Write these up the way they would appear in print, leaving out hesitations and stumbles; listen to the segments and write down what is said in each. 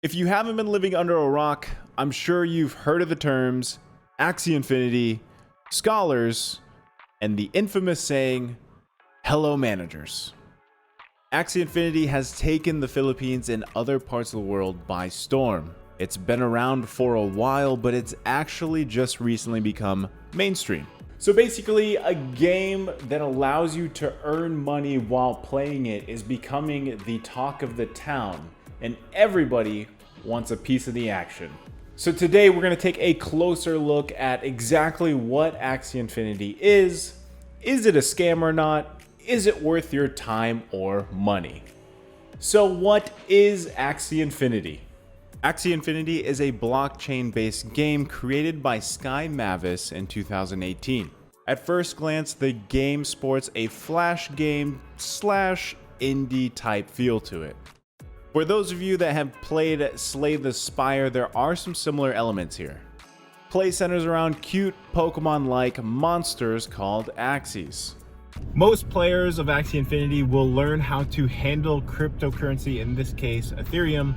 If you haven't been living under a rock, I'm sure you've heard of the terms Axie Infinity, scholars, and the infamous saying, hello managers. Axie Infinity has taken the Philippines and other parts of the world by storm. It's been around for a while, but it's actually just recently become mainstream. So basically, a game that allows you to earn money while playing it is becoming the talk of the town, and everybody wants a piece of the action. So today we're going to take a closer look at exactly what Axie Infinity is it a scam or not, is it worth your time or money? So what is Axie Infinity? Axie Infinity is a blockchain-based game created by Sky Mavis in 2018. At first glance, the game sports a flash game / indie type feel to it. For those of you that have played Slay the Spire, there are some similar elements here. Play centers around cute Pokemon-like monsters called Axies. Most players of Axie Infinity will learn how to handle cryptocurrency, in this case Ethereum,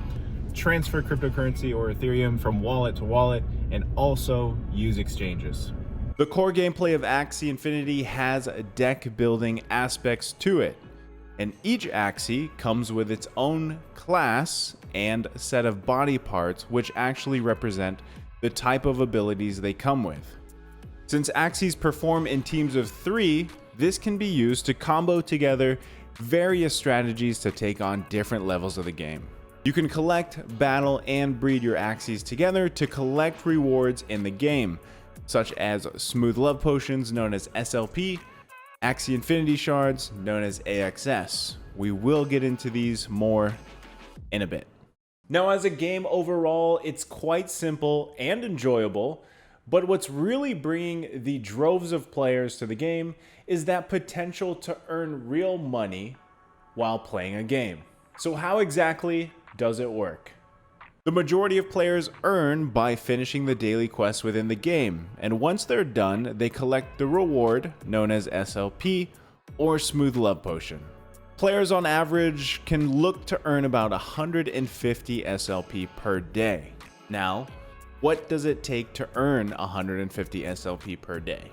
transfer cryptocurrency or Ethereum from wallet to wallet, and also use exchanges. The core gameplay of Axie Infinity has deck building aspects to it, and each Axie comes with its own class and set of body parts which actually represent the type of abilities they come with. Since Axies perform in teams of 3, this can be used to combo together various strategies to take on different levels of the game. You can collect, battle, and breed your Axies together to collect rewards in the game, such as Smooth Love Potions known as SLP, Axie Infinity Shards known as AXS. We will get into these more in a bit. Now, as a game overall, it's quite simple and enjoyable, but what's really bringing the droves of players to the game is that potential to earn real money while playing a game. So how exactly does it work? The majority of players earn by finishing the daily quests within the game, and once they're done, they collect the reward known as SLP or Smooth Love Potion. Players on average can look to earn about 150 SLP per day. Now, what does it take to earn 150 SLP per day?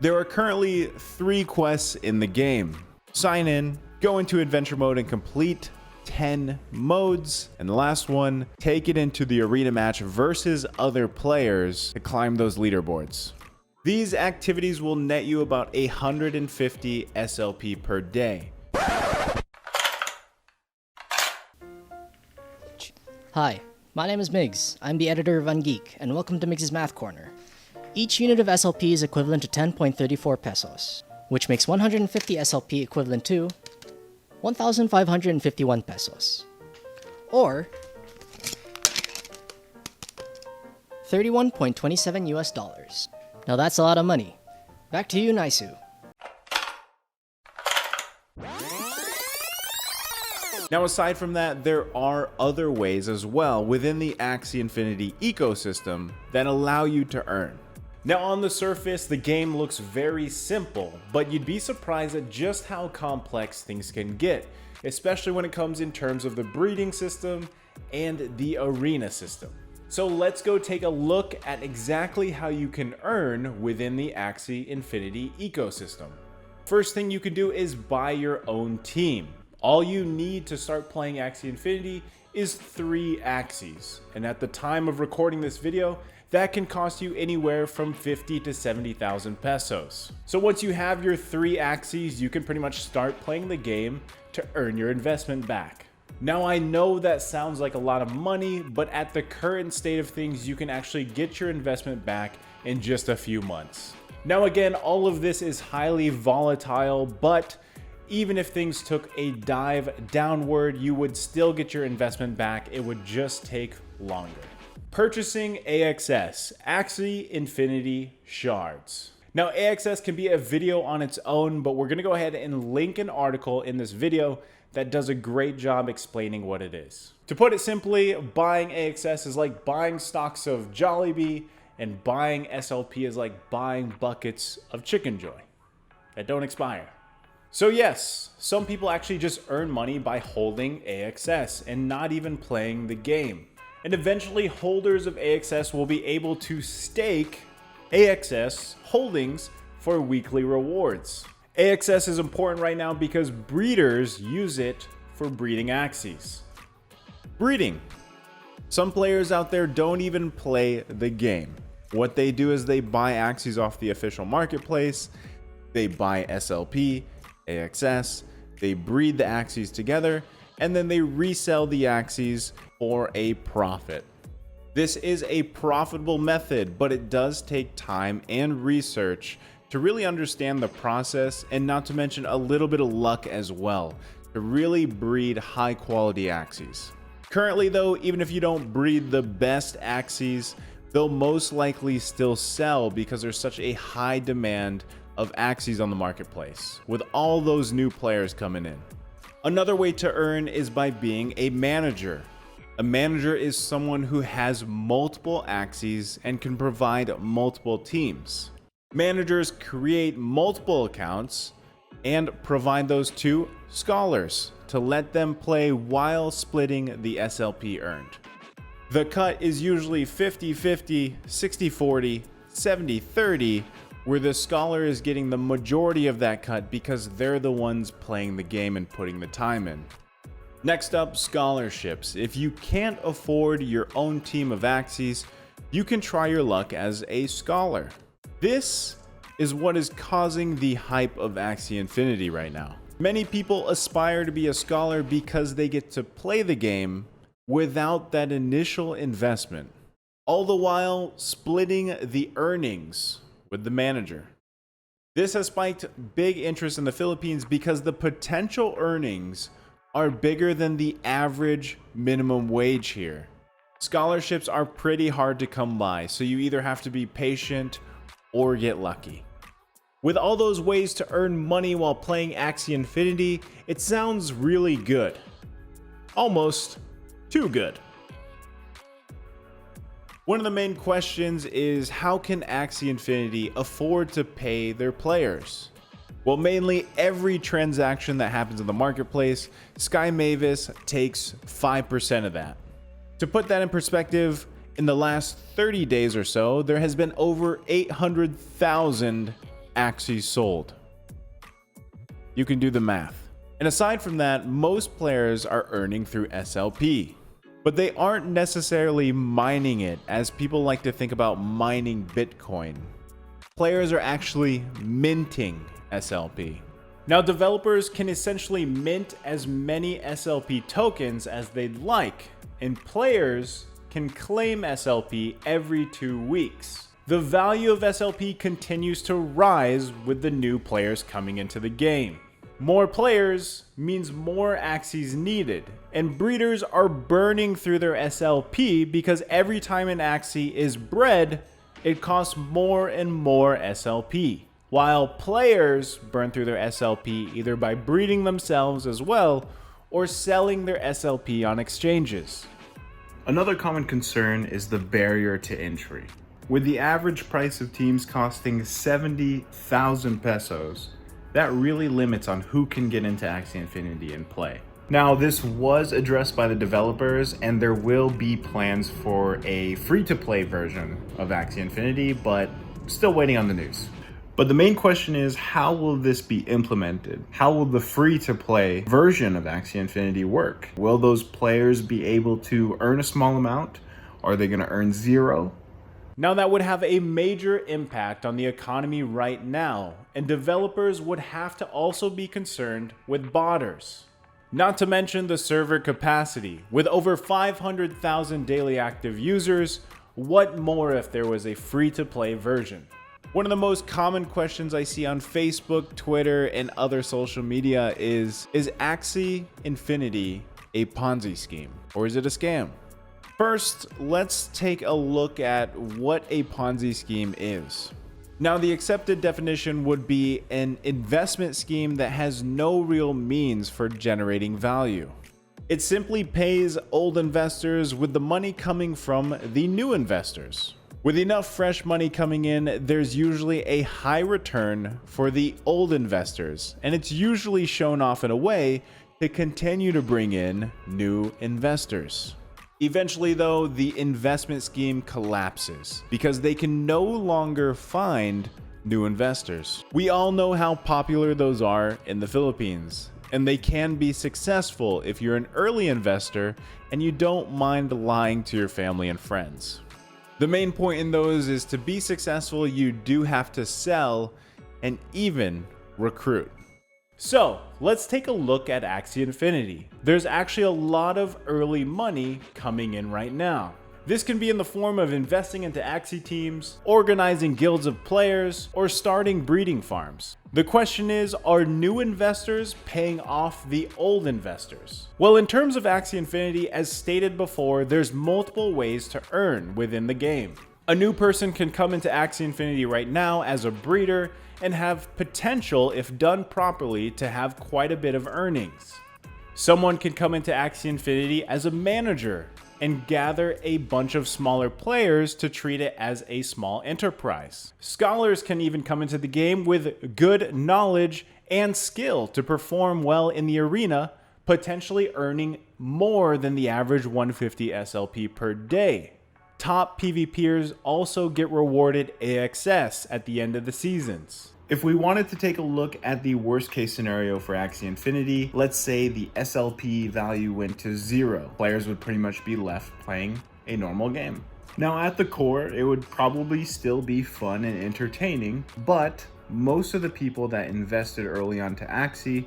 There are currently 3 quests in the game. Sign in, go into adventure mode and complete 10 modes, and the last one, take it into the arena match versus other players to climb those leaderboards. These activities will net you about 150 SLP per day. Hi, my name is Migs. I'm the editor of UnGeek, and welcome to Migs' Math Corner. Each unit of SLP is equivalent to 10.34 pesos, which makes 150 SLP equivalent to 1,551 pesos, or 31.27 US dollars. Now that's a lot of money. Back to you, Naisu. Now, aside from that, there are other ways as well within the Axie Infinity ecosystem that allow you to earn. Now, on the surface, the game looks very simple, but you'd be surprised at just how complex things can get, especially when it comes in terms of the breeding system and the arena system. So let's go take a look at exactly how you can earn within the Axie Infinity ecosystem. First thing you can do is buy your own team. All you need to start playing Axie Infinity is 3 Axies, and at the time of recording this video, that can cost you anywhere from 50 to 70,000 pesos. So once you have your 3 Axies, you can pretty much start playing the game to earn your investment back. Now, I know that sounds like a lot of money, but at the current state of things, you can actually get your investment back in just a few months. Now again, all of this is highly volatile, but even if things took a dive downward, you would still get your investment back. It would just take longer. Purchasing AXS, Axie Infinity Shards. Now, AXS can be a video on its own, but we're gonna go ahead and link an article in this video that does a great job explaining what it is. To put it simply, buying AXS is like buying stocks of Jollibee, and buying SLP is like buying buckets of Chicken Joy that don't expire. So yes, some people actually just earn money by holding AXS and not even playing the game. And eventually holders of AXS will be able to stake AXS holdings for weekly rewards. AXS is important right now because breeders use it for breeding Axies. Breeding. Some players out there don't even play the game. What they do is they buy Axies off the official marketplace, they buy SLP, AXS, they breed the Axies together, and then they resell the Axies for a profit. This is a profitable method, but it does take time and research to really understand the process, and not to mention a little bit of luck as well, to really breed high quality Axies. Currently though, even if you don't breed the best Axies, they'll most likely still sell because there's such a high demand of Axies on the marketplace, with all those new players coming in. Another way to earn is by being a manager. A manager is someone who has multiple Axies and can provide multiple teams. Managers create multiple accounts and provide those to scholars to let them play while splitting the SLP earned. The cut is usually 50-50, 60-40, 70-30, where the scholar is getting the majority of that cut because they're the ones playing the game and putting the time in. Next up, scholarships. If you can't afford your own team of Axies, you can try your luck as a scholar. This is what is causing the hype of Axie Infinity right now. Many people aspire to be a scholar because they get to play the game without that initial investment, all the while splitting the earnings with the manager. This has spiked big interest in the Philippines because the potential earnings are bigger than the average minimum wage here. Scholarships are pretty hard to come by, so you either have to be patient or get lucky. With all those ways to earn money while playing Axie Infinity, it sounds really good. Almost too good. One of the main questions is, how can Axie Infinity afford to pay their players? Well, mainly every transaction that happens in the marketplace, Sky Mavis takes 5% of that. To put that in perspective, in the last 30 days or so, there has been over 800,000 Axies sold. You can do the math. And aside from that, most players are earning through SLP. But they aren't necessarily mining it, as people like to think about mining Bitcoin. Players are actually minting SLP. Now, developers can essentially mint as many SLP tokens as they'd like, and players can claim SLP every 2 weeks. The value of SLP continues to rise with the new players coming into the game. More players means more Axies needed, and breeders are burning through their SLP because every time an Axie is bred, it costs more and more SLP, while players burn through their SLP either by breeding themselves as well or selling their SLP on exchanges. Another common concern is the barrier to entry. With the average price of teams costing 70,000 pesos, that really limits on who can get into Axie Infinity and play. Now, this was addressed by the developers, and there will be plans for a free-to-play version of Axie Infinity, but still waiting on the news. But the main question is, how will this be implemented? How will the free-to-play version of Axie Infinity work? Will those players be able to earn a small amount? Are they going to earn zero? Now, that would have a major impact on the economy right now, and developers would have to also be concerned with botters. Not to mention the server capacity. With over 500,000 daily active users, what more if there was a free-to-play version? One of the most common questions I see on Facebook, Twitter, and other social media is Axie Infinity a Ponzi scheme, or is it a scam? First, let's take a look at what a Ponzi scheme is. Now, the accepted definition would be an investment scheme that has no real means for generating value. It simply pays old investors with the money coming from the new investors. With enough fresh money coming in, there's usually a high return for the old investors, and it's usually shown off in a way to continue to bring in new investors. Eventually though, the investment scheme collapses because they can no longer find new investors. We all know how popular those are in the Philippines, and they can be successful if you're an early investor and you don't mind lying to your family and friends. The main point in those is to be successful, you do have to sell and even recruit. So let's take a look at Axie Infinity. There's actually a lot of early money coming in right now. This can be in the form of investing into Axie teams, organizing guilds of players, or starting breeding farms. The question is, are new investors paying off the old investors? Well, in terms of Axie Infinity, as stated before, there's multiple ways to earn within the game. A new person can come into Axie Infinity right now as a breeder and have potential, if done properly, to have quite a bit of earnings. Someone can come into Axie Infinity as a manager and gather a bunch of smaller players to treat it as a small enterprise. Scholars can even come into the game with good knowledge and skill to perform well in the arena, potentially earning more than the average 150 SLP per day. Top PvPers also get rewarded AXS at the end of the seasons. If we wanted to take a look at the worst case scenario for Axie Infinity, let's say the SLP value went to 0. Players would pretty much be left playing a normal game. Now at the core, it would probably still be fun and entertaining, but most of the people that invested early onto Axie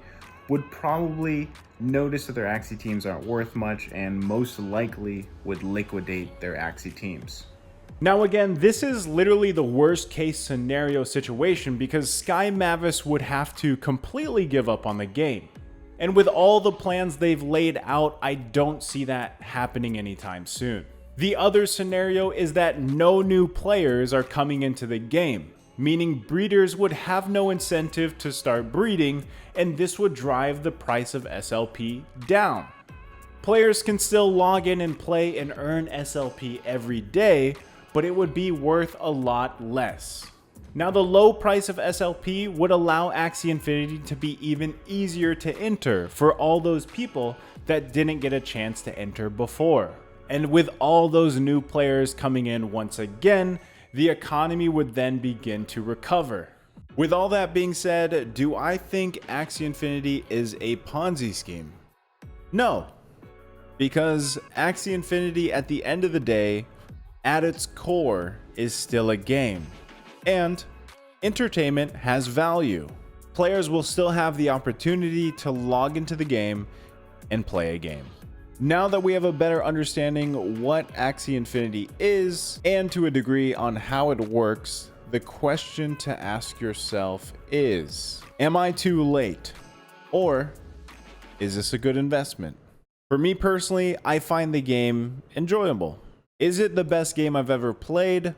would probably notice that their Axie teams aren't worth much and most likely would liquidate their Axie teams. Now again, this is literally the worst case scenario situation because Sky Mavis would have to completely give up on the game. And with all the plans they've laid out, I don't see that happening anytime soon. The other scenario is that no new players are coming into the game, meaning breeders would have no incentive to start breeding, and this would drive the price of SLP down. Players can still log in and play and earn SLP every day, but it would be worth a lot less. Now the low price of SLP would allow Axie Infinity to be even easier to enter for all those people that didn't get a chance to enter before. And with all those new players coming in once again, the economy would then begin to recover. With all that being said, do I think Axie Infinity is a Ponzi scheme? No, because Axie Infinity at the end of the day, at its core, is still a game. And entertainment has value. Players will still have the opportunity to log into the game and play a game. Now that we have a better understanding what Axie Infinity is, and to a degree on how it works, the question to ask yourself is, am I too late? Or is this a good investment? For me personally, I find the game enjoyable. Is it the best game I've ever played?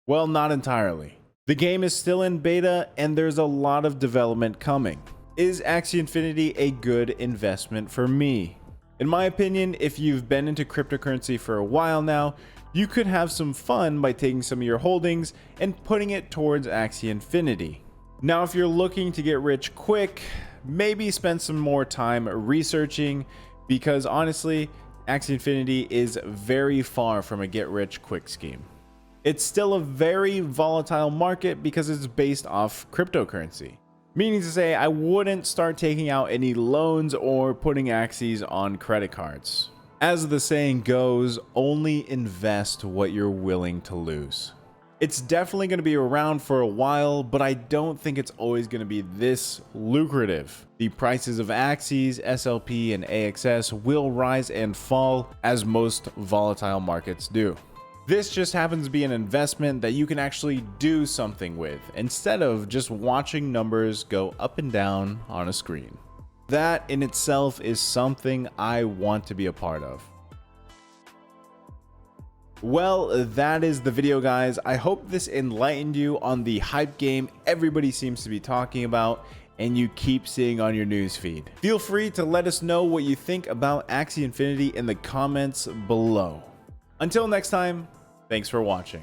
Well, not entirely. The game is still in beta and there's a lot of development coming. Is Axie Infinity a good investment for me? In my opinion, if you've been into cryptocurrency for a while now, you could have some fun by taking some of your holdings and putting it towards Axie Infinity. Now, if you're looking to get rich quick, maybe spend some more time researching, because honestly, Axie Infinity is very far from a get-rich-quick scheme. It's still a very volatile market because it's based off cryptocurrency. Meaning to say, I wouldn't start taking out any loans or putting Axies on credit cards. As the saying goes, only invest what you're willing to lose. It's definitely going to be around for a while, but I don't think it's always going to be this lucrative. The prices of Axies, SLP, and AXS will rise and fall as most volatile markets do. This just happens to be an investment that you can actually do something with instead of just watching numbers go up and down on a screen. That in itself is something I want to be a part of. Well, that is the video, guys. I hope this enlightened you on the hype game everybody seems to be talking about and you keep seeing on your newsfeed. Feel free to let us know what you think about Axie Infinity in the comments below. Until next time, thanks for watching.